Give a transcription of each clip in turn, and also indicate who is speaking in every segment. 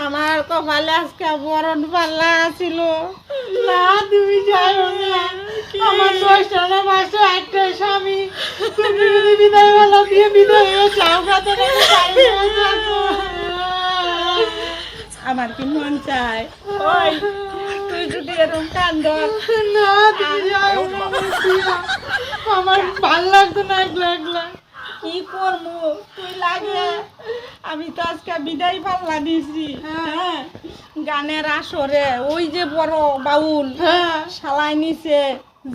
Speaker 1: আমার কপালে আজকে বরণ পাল্লা ছিল না, তুমি যাও না। আমার 10টা মাসে একটা স্বামী, তুমি যদি বিদায় বেলা দিয়ে বিদায় হয়ে যাও না, আমার কি মন চায় ওই তুই যদি এরকম কান্দ না, তুমি যাও না, আমার ভাল লাগতো না একলা একলা। কি করবো তুই লাগে, আমি তো আজকে বিদায় পাল্লা দিয়েছি। হ্যাঁ, গানের আসরে ওই যে বড় বাউল শালাই নিছে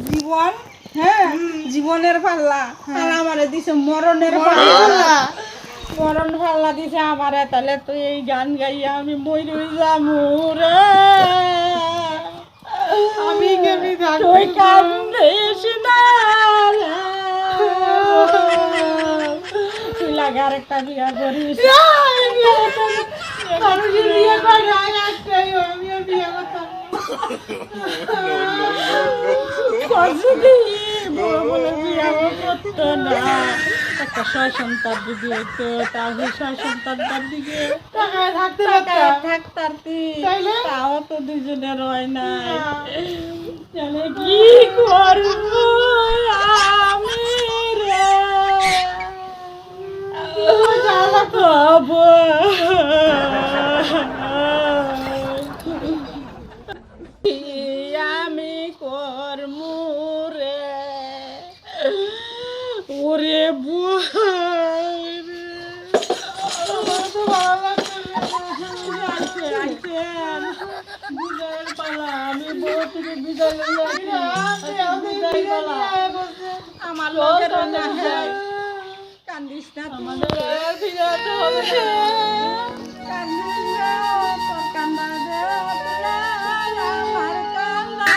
Speaker 1: জীবন, হ্যাঁ জীবনের পাল্লা, আর আমারে দিছে মরণের পাল্লা। মরণ পাল্লা দিছে আমারে, তাহলে তো এই গান গাইয়া আমি মরে যাবো রে। আমি কেমনি থাকবো, তুই কান্দিস না রে। তুই লাগে আরেকটা বিয়া করিস। মানুষের বিয়ে করে একটাই, আমিও বিয়ে করতাম একটা 6 সন্তান দিদি হইতো, তাহলে 6 সন্তানটার দিকে থাকতারতি, তাও তো দুজনের হয় না। তাহলে কি করবো আমি রে, আমি করমু রে ওরে আমার লোকের কান্দিস না, আমাদের কান্দিস না, তোর কান্দা দে আমার কান্দা।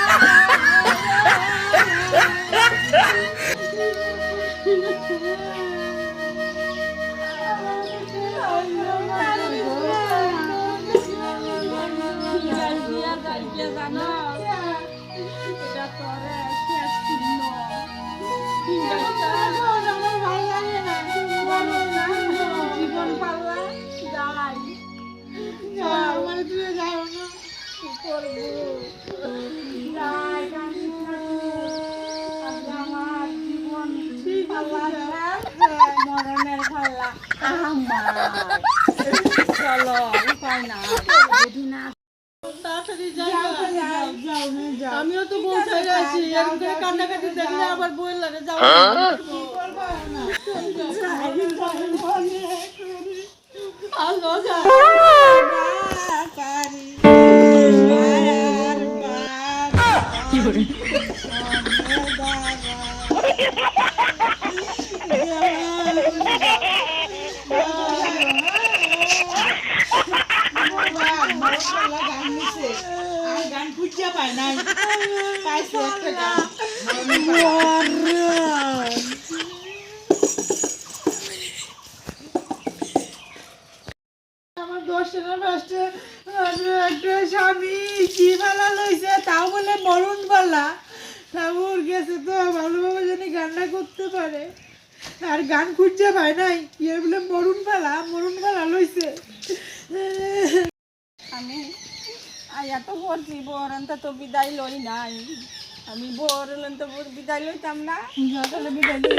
Speaker 1: জানো এটা তোরে শেষ চিহ্ন, জীবন পাল্লা যাই মানে তুই যাও না, কি করবো যাই আমার জীবন পাল্লা মরণের পাল্লা আমার। চলো উপায় না, আমিও তো বউ ছেড়ে আছি, এরকম করে কান্নাকাটি দেখলে আবার বই লাগে যাও গান খুঁজে পায় নাই, পাইছে একটা গান। আমার 10টা মাসে একটা স্বামী কি ভালা লইছে, তাও বলে মরণ পালা। ঠাকুর গেছে তো ভালোভাবে জানি গানটা করতে পারে, আর গান খুঁজে পায় নাই, ইয়ে বলে মরণ পালা লইছে। আমি আয়া তো করছি বরণ তো বিদায় লই নাই, আমি বরণ তো বিদায় লইতাম না, তাহলে বিদায় লই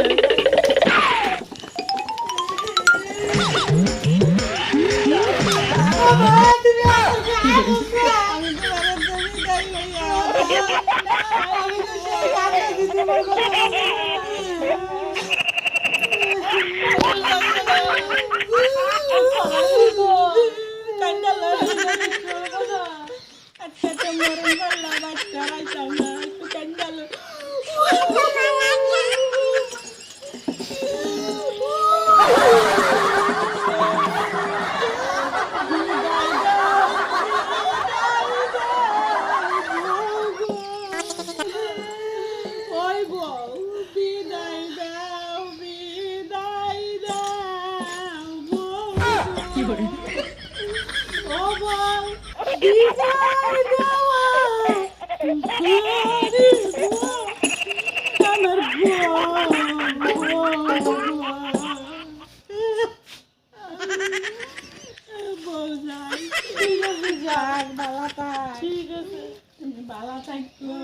Speaker 1: যাই। ঠিক আছে যাক, ভালো থাক। ঠিক আছে, তুমি ভালো থাকো।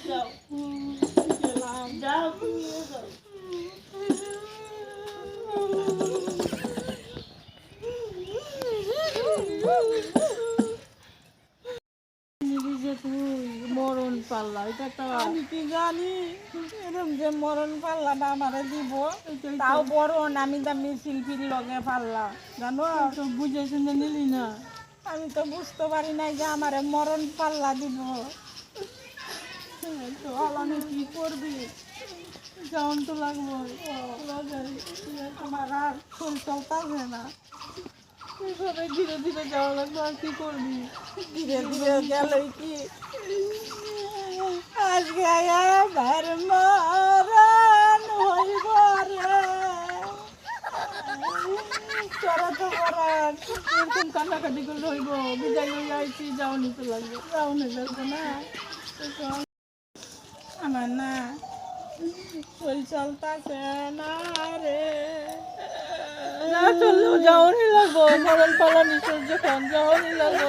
Speaker 1: যাও, গেলাম। যাও, তুমিও যাও। মরণ পাল্লা এটা তো আমি কি জানি এরকম যে মরণ পাল্লাটা আমারে দিব তাও বড় নামি দামি শিল্পীর লগে পাল্লা জানো তো বুঝে শুনে নিলি না আমি তো বুঝতে পারি নাই যে আমারে মরণ পাল্লা দিব তো আলানে কি করবি যাওন তো লাগবো আমার আর শরীর চলতেছে না এইভাবে ধীরে ধীরে যাওয়া লাগবে আর কি করবি ধীরে ধীরে গেলেই কি আজকে আমার মরণ হইব রে তোরা তো মরণ এরকম কান্নাকাটি করে হইব বিদায় হয়ে যাইছি যাওনি তো লাগবে যাওনি লাগবে না আমার না শরীর চলতেছে না রে না চললেও যাওনি লাগবো মরণ পালা নিশ্চয় যখন যাওনি লাগবো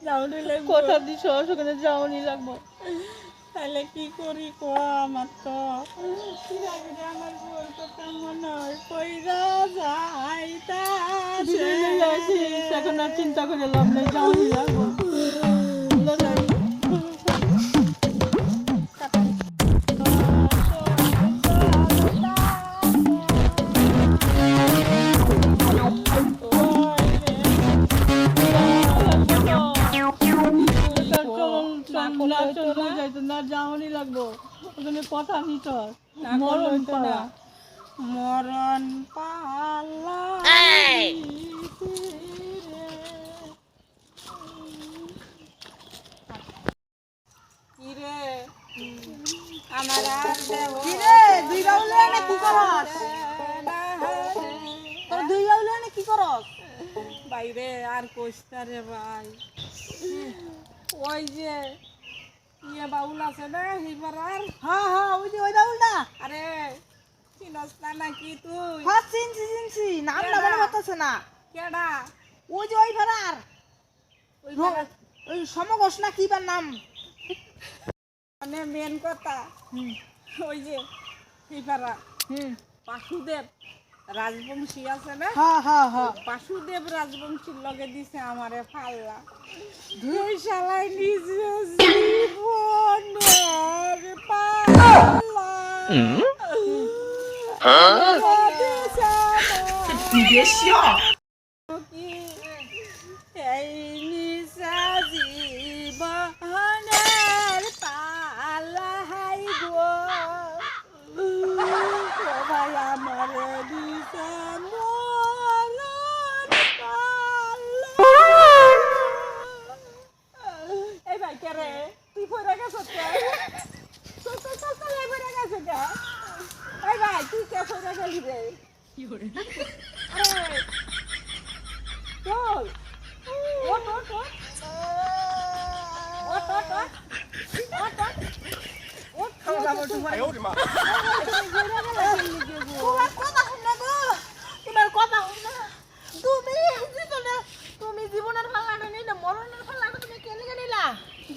Speaker 1: যাওনি লাগবো কথা দিছ সেখানে যাওনি লাগবো তাহলে কি করি ক আমার তো আমার বউর কথা মনে হয় কইরা যাইতা এখন আর চিন্তা করে লাভ নেই যাওনি লাগবো যাওনি লাগবো ওখানে কথা নিত মরণ পালা মরণ পালা কিরে আমার আর কিরে দুই বাউলে না কি করস তোর দুই বাউলে না কি করস বাইরে আর কইস্তা রে ভাই ওই যে ইয়ে বাউল আছে না হিবারার হ্যাঁ হ্যাঁ ওই যে ওই বাউলটা আরে চিনস না নাকি তুই হ্যাঁ চিনছি নাম না মনে হচ্ছে না কেডা ওই যে ওই ভাড়ার ওই সমগোষ না কি বার নাম মানে মেন কথা ওই যে হিবারা বাসুদেব রাজবংশী আছে না বাসুদেব রাজবংশীর লগে দিছে আমারে পাল্লা দুই শালাই নিজে জীবনের পাল্লা এই নিশা জীবনের পাল্লা হাই গো ভাই আমার দিশা এই ভাই কে রে তুই পড়ে গেছ এই ভাই তুই কে পড়ে গেলি রে আরে চল ওট ওট ওট ওট ওট ওট তোমার কথা শুন না তুমি জীবনের পাল্লাটা নিলে মরণের পাল্লাটা তুমি কেন নিলা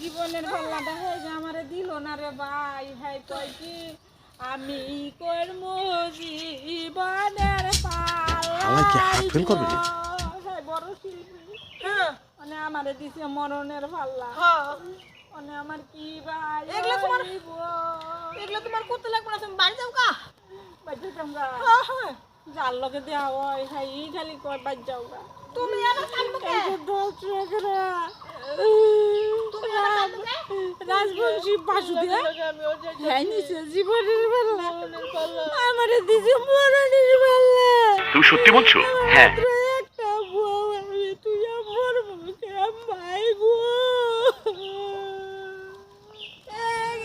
Speaker 1: জীবনের পাল্লাটা হয়ে যে আমারে দিল না রে ভাই হ্যাঁ কয় কি আমি করব জীবনের পাল্লা বড় শিল্পী মানে আমারে দিছে মরণের পাল্লা মানে আমার কি ভাই এগুলো তোমার করতে লাগবে না তুমি বাড়ি যাও গা বাড়ি যাও গা যার লগে দেওয়া হয় হ্যাঁ ই খালি কয় বাড়ি যাও গা তুমি আমার কামকে রাজবংশী বাসুদেব হ্যাঁ নিচে জীবনের পাল্লা আমারে দিছে মরণের পাল্লা
Speaker 2: তুমি সত্যি বলছো হ্যাঁ
Speaker 1: একটা বউ আমি তুই আমার মুখে ভাই গো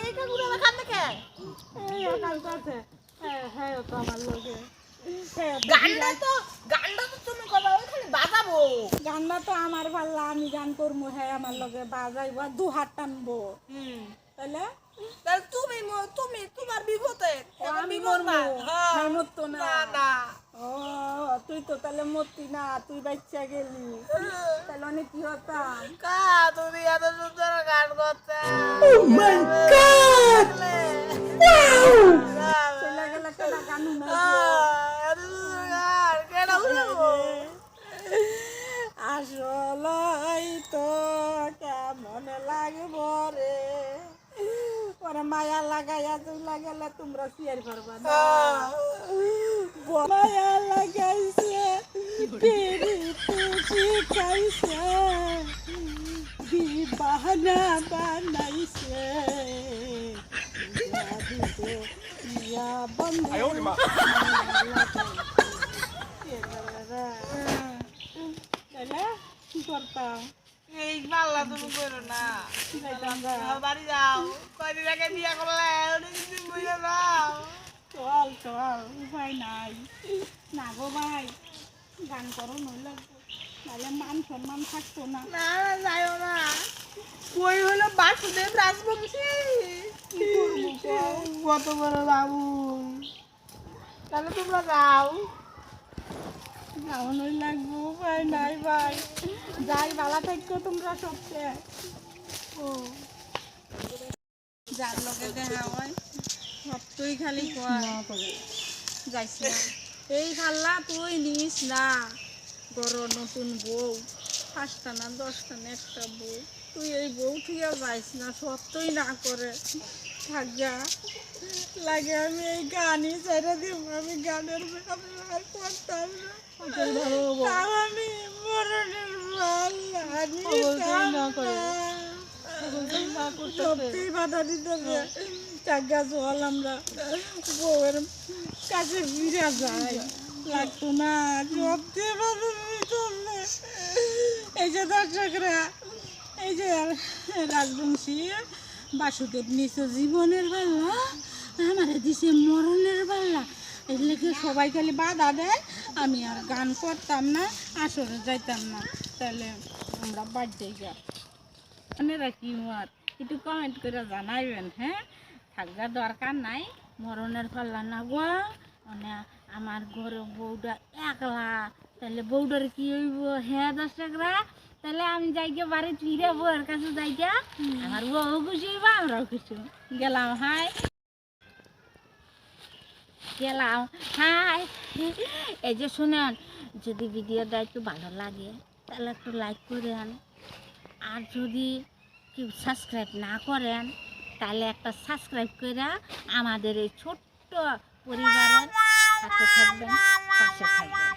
Speaker 1: এই কাকুরা খান থেকে এই কাল কাছে হ্যাঁ তো আমার লগে গানটা তো তুমি কবা ওখানে বাজাবো গানটা তো আমার পাল্লা আমি গান করবো হ্যাঁ আমার লগে বাজাইবো দু হাত টানবো তাহলে তুমি তোমার বিপদে আমি মরবো না না ও তুই তো তাহলে মরতি না, তুই বাচ্চা গেলি, তাহলে অনেক কি হতাম।
Speaker 3: তুমি এত সুন্দর গান করতে
Speaker 1: চলে গেলে কেনা কানু না
Speaker 3: এত সুন্দর গান কেন শুনবো?
Speaker 1: আসলেই তো কেমন লাগবো রে, ওরে মায়া লাগাইয়া চলে গেলে তোমরা সিয়ার করবা না। মায়া লাগাইছে পিরিতি খাইছে বাহানা বানাইছে ইয়া বন্ধু কি করতাম
Speaker 3: এই পাল্লা তুমি করো না,
Speaker 1: যাইতাম গা।
Speaker 3: বাড়ি যাও, কয়দিন আগে বিয়া করলে অনেকদিন বুঝে যাও।
Speaker 1: চল চল, উপায় নাই না গো ভাই, গান করো নইলে তাহলে মান সম্মান থাকতো না।
Speaker 3: না না যাইও না, কই হলো বাসুদেব রাজবংশী,
Speaker 1: কি করবো কও?
Speaker 3: কত বড় বাবু, তাহলে তোমরা যাও।
Speaker 1: যাওয়ানোই লাগবো, উপায় নাই ভাই, যাই বালা থাকতো তোমরা সবচেয়ে। ও যার লগে দেখা হয় সব তুই খালি যাইস না, এই খাল্লা তুই নিস না, বড় নতুন বউ, 5টা না 10টা না একটা বউ, তুই এই বউ থুইয়া যাইস না, সব তুই না করে থাক যা। লাগে আমি এই গানই ছেড়ে দিব, আমি গানের আর করতাম না, তাও আমি মরণের মাল্লা নিতাম না। সত্যি বাধা দিতে চাগা জল আমরা বউয়ের কাছে ফিরে যাই, লাগতো না সত্যি বাধা দিতাম না। এই যে দর্শকরা, এই যে রাজবংশী বাসুদেব নিচে জীবনের পাল্লা, আমার দিছে মরণের পাল্লা, এগুলো সবাই খালি বাধা দেয়, আমি আর গান করতাম না, আসরে যাইতাম না, তাহলে আমরা বাড়তে যা আপনারা কি মত একটু কমেন্ট করে জানাইবেন। হ্যাঁ, থাকবা দরকার নাই, মরণের পাল্লা না গো, মানে আমার ঘরে বউটা একলা, তাহলে বউটার কি হইব? হ্যাঁ দর্শকরা, তাহলে আমি যাই গিয়ে বাড়ি ফিরে বউয়ের কাছে যাই গিয়া, আমার বউ খুশি হইব, আমরাও খুশি হইব। গেলাম, হাই গেলাম, হাই। এই যে শুনেন, যদি ভিডিওটা একটু ভালো লাগে তাহলে একটু লাইক করেন, আর যদি কেউ সাবস্ক্রাইব না করেন তাহলে একটা সাবস্ক্রাইব করে আমাদের এই ছোট্ট পরিবারের সাথে থাকবেন, পাশে থাকবেন।